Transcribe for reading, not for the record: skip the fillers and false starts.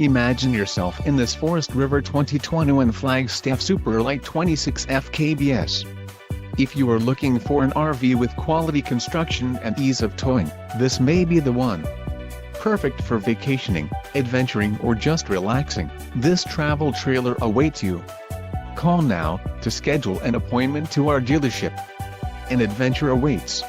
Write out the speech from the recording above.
Imagine yourself in this Forest River 2021 Flagstaff Super Lite 26FKBS. If you are looking for an RV with quality construction and ease of towing, this may be the one. Perfect for vacationing, adventuring or just relaxing, this travel trailer awaits you. Call now to schedule an appointment to our dealership. An adventure awaits.